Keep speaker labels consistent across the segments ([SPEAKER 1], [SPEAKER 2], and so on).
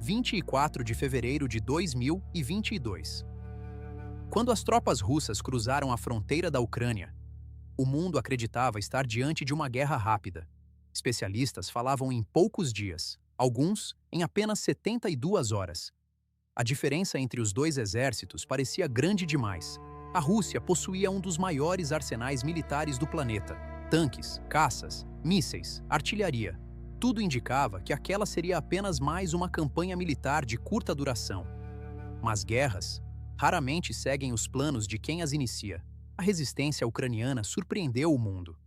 [SPEAKER 1] 24 de fevereiro de 2022. Quando as tropas russas cruzaram a fronteira da Ucrânia, o mundo acreditava estar diante de uma guerra rápida. Especialistas falavam em poucos dias, alguns em apenas 72 horas. A diferença entre os dois exércitos parecia grande demais. A Rússia possuía um dos maiores arsenais militares do planeta: tanques, caças, mísseis, artilharia. Tudo indicava que aquela seria apenas mais uma campanha militar de curta duração. Mas guerras raramente seguem os planos de quem as inicia. A resistência ucraniana surpreendeu o mundo.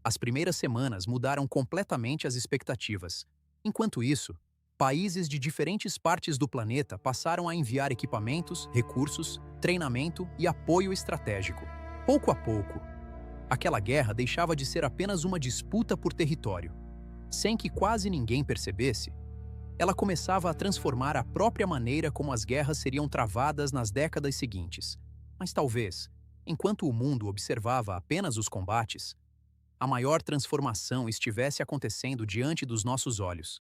[SPEAKER 1] As primeiras semanas mudaram completamente as expectativas. Enquanto isso, países de diferentes partes do planeta passaram a enviar equipamentos, recursos, treinamento e apoio estratégico. Pouco a pouco, aquela guerra deixava de ser apenas uma disputa por território. Sem que quase ninguém percebesse, ela começava a transformar a própria maneira como as guerras seriam travadas nas décadas seguintes. Mas talvez, enquanto o mundo observava apenas os combates, a maior transformação estivesse acontecendo diante dos nossos olhos.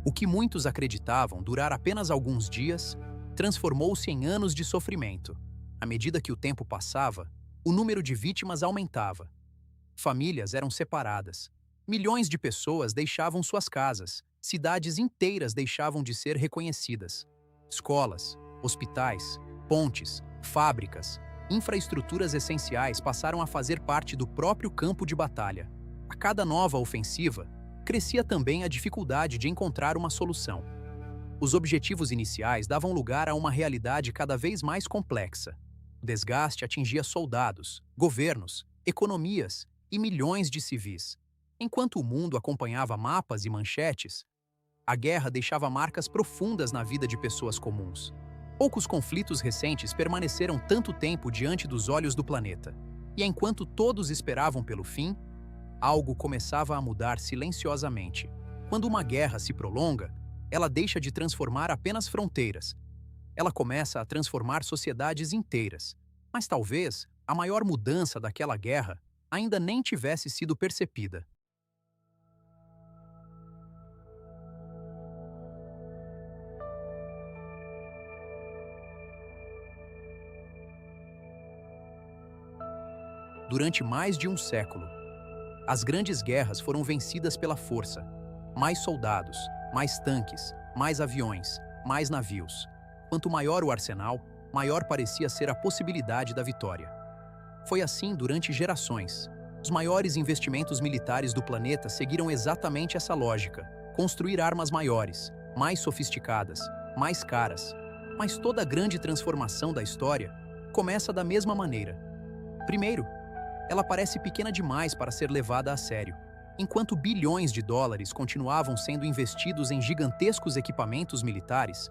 [SPEAKER 1] O que muitos acreditavam durar apenas alguns dias, transformou-se em anos de sofrimento. À medida que o tempo passava, o número de vítimas aumentava. Famílias eram separadas. Milhões de pessoas deixavam suas casas. Cidades inteiras deixavam de ser reconhecidas. Escolas, hospitais, pontes, fábricas, infraestruturas essenciais passaram a fazer parte do próprio campo de batalha. A cada nova ofensiva, crescia também a dificuldade de encontrar uma solução. Os objetivos iniciais davam lugar a uma realidade cada vez mais complexa. O desgaste atingia soldados, governos, economias e milhões de civis. Enquanto o mundo acompanhava mapas e manchetes, a guerra deixava marcas profundas na vida de pessoas comuns. Poucos conflitos recentes permaneceram tanto tempo diante dos olhos do planeta. E enquanto todos esperavam pelo fim, algo começava a mudar silenciosamente. Quando uma guerra se prolonga, ela deixa de transformar apenas fronteiras. Ela começa a transformar sociedades inteiras. Mas talvez a maior mudança daquela guerra ainda nem tivesse sido percebida. Durante mais de um século, as grandes guerras foram vencidas pela força. Mais soldados, mais tanques, mais aviões, mais navios. Quanto maior o arsenal, maior parecia ser a possibilidade da vitória. Foi assim durante gerações. Os maiores investimentos militares do planeta seguiram exatamente essa lógica: construir armas maiores, mais sofisticadas, mais caras. Mas toda grande transformação da história começa da mesma maneira. Primeiro, ela parece pequena demais para ser levada a sério. Enquanto bilhões de dólares continuavam sendo investidos em gigantescos equipamentos militares,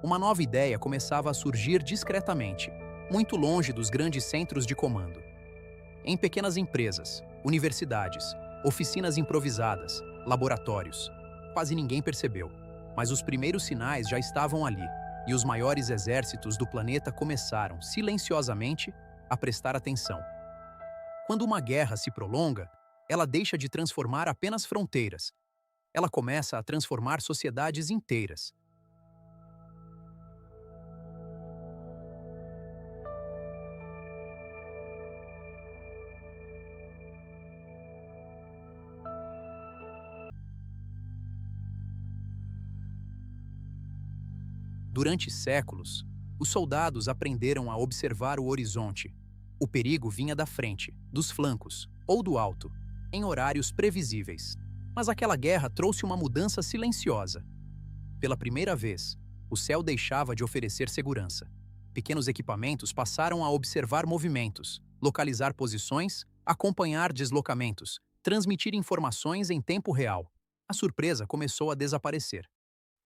[SPEAKER 1] uma nova ideia começava a surgir discretamente, muito longe dos grandes centros de comando. Em pequenas empresas, universidades, oficinas improvisadas, laboratórios. Quase ninguém percebeu, mas os primeiros sinais já estavam ali, e os maiores exércitos do planeta começaram, silenciosamente, a prestar atenção. Quando uma guerra se prolonga, ela deixa de transformar apenas fronteiras. Ela começa a transformar sociedades inteiras. Durante séculos, os soldados aprenderam a observar o horizonte. O perigo vinha da frente, dos flancos ou do alto, em horários previsíveis. Mas aquela guerra trouxe uma mudança silenciosa. Pela primeira vez, o céu deixava de oferecer segurança. Pequenos equipamentos passaram a observar movimentos, localizar posições, acompanhar deslocamentos, transmitir informações em tempo real. A surpresa começou a desaparecer.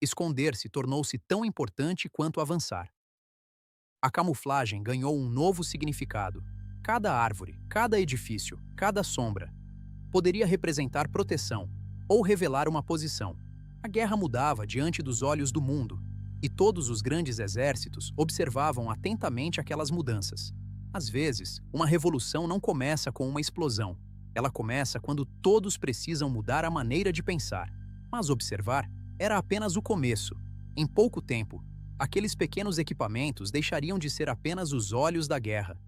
[SPEAKER 1] Esconder-se tornou-se tão importante quanto avançar. A camuflagem ganhou um novo significado. Cada árvore, cada edifício, cada sombra poderia representar proteção ou revelar uma posição. A guerra mudava diante dos olhos do mundo. E todos os grandes exércitos observavam atentamente aquelas mudanças. Às vezes, uma revolução não começa com uma explosão. Ela começa quando todos precisam mudar a maneira de pensar. Mas observar era apenas o começo. Em pouco tempo, aqueles pequenos equipamentos deixariam de ser apenas os olhos da guerra.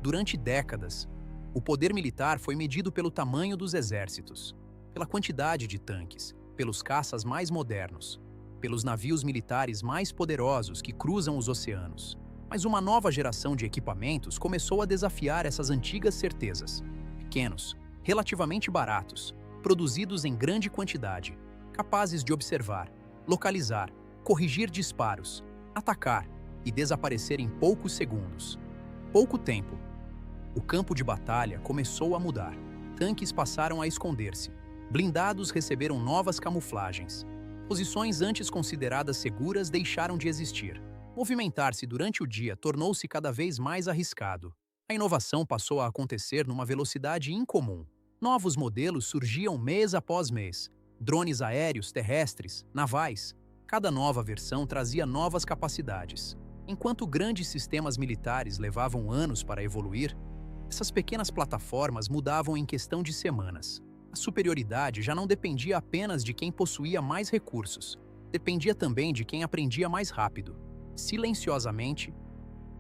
[SPEAKER 1] Durante décadas, o poder militar foi medido pelo tamanho dos exércitos, pela quantidade de tanques, pelos caças mais modernos, pelos navios militares mais poderosos que cruzam os oceanos. Mas uma nova geração de equipamentos começou a desafiar essas antigas certezas. Pequenos, relativamente baratos, produzidos em grande quantidade, capazes de observar, localizar, corrigir disparos, atacar e desaparecer em poucos segundos. Pouco tempo. O campo de batalha começou a mudar. Tanques passaram a esconder-se. Blindados receberam novas camuflagens. Posições antes consideradas seguras deixaram de existir. Movimentar-se durante o dia tornou-se cada vez mais arriscado. A inovação passou a acontecer numa velocidade incomum. Novos modelos surgiam mês após mês. Drones aéreos, terrestres, navais. Cada nova versão trazia novas capacidades. Enquanto grandes sistemas militares levavam anos para evoluir, essas pequenas plataformas mudavam em questão de semanas. A superioridade já não dependia apenas de quem possuía mais recursos, dependia também de quem aprendia mais rápido. Silenciosamente,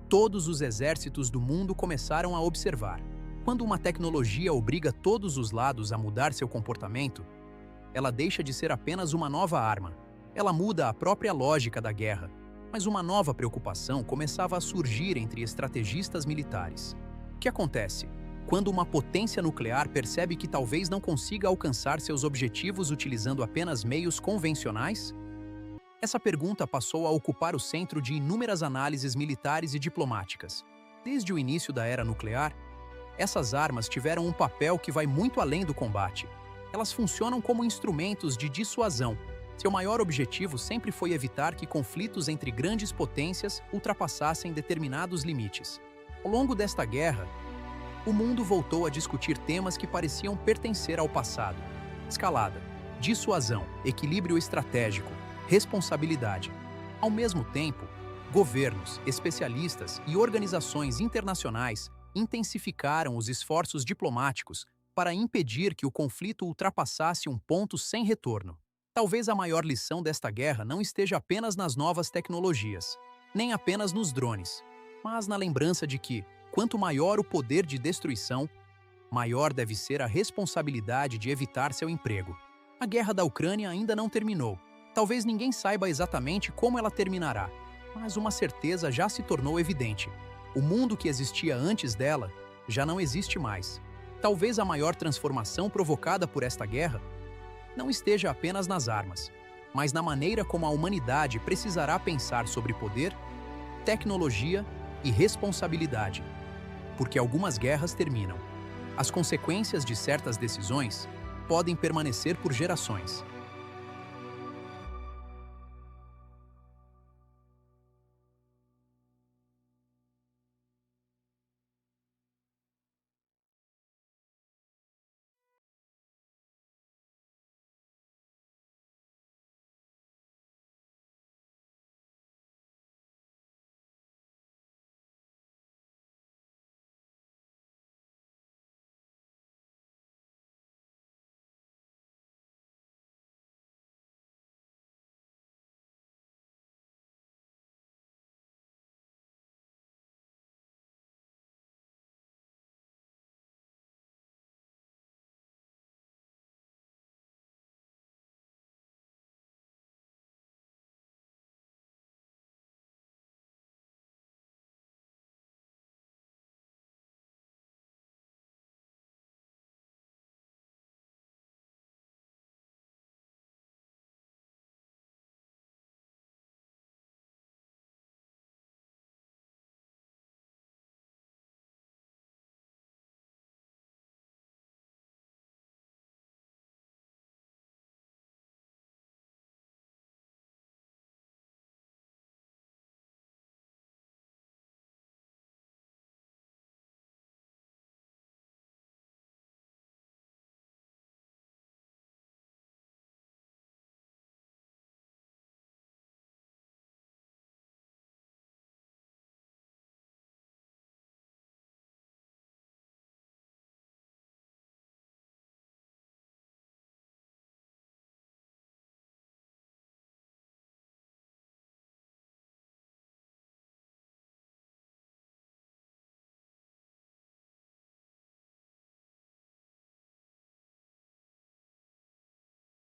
[SPEAKER 1] todos os exércitos do mundo começaram a observar. Quando uma tecnologia obriga todos os lados a mudar seu comportamento, ela deixa de ser apenas uma nova arma. Ela muda a própria lógica da guerra. Mas uma nova preocupação começava a surgir entre estrategistas militares. O que acontece quando uma potência nuclear percebe que talvez não consiga alcançar seus objetivos utilizando apenas meios convencionais? Essa pergunta passou a ocupar o centro de inúmeras análises militares e diplomáticas. Desde o início da era nuclear, essas armas tiveram um papel que vai muito além do combate. Elas funcionam como instrumentos de dissuasão. Seu maior objetivo sempre foi evitar que conflitos entre grandes potências ultrapassassem determinados limites. Ao longo desta guerra, o mundo voltou a discutir temas que pareciam pertencer ao passado: escalada, dissuasão, equilíbrio estratégico, responsabilidade. Ao mesmo tempo, governos, especialistas e organizações internacionais intensificaram os esforços diplomáticos para impedir que o conflito ultrapassasse um ponto sem retorno. Talvez a maior lição desta guerra não esteja apenas nas novas tecnologias, nem apenas nos drones, mas na lembrança de que, quanto maior o poder de destruição, maior deve ser a responsabilidade de evitar seu emprego. A guerra da Ucrânia ainda não terminou. Talvez ninguém saiba exatamente como ela terminará, mas uma certeza já se tornou evidente. O mundo que existia antes dela já não existe mais. Talvez a maior transformação provocada por esta guerra não esteja apenas nas armas, mas na maneira como a humanidade precisará pensar sobre poder, tecnologia e responsabilidade. Porque algumas guerras terminam. As consequências de certas decisões podem permanecer por gerações.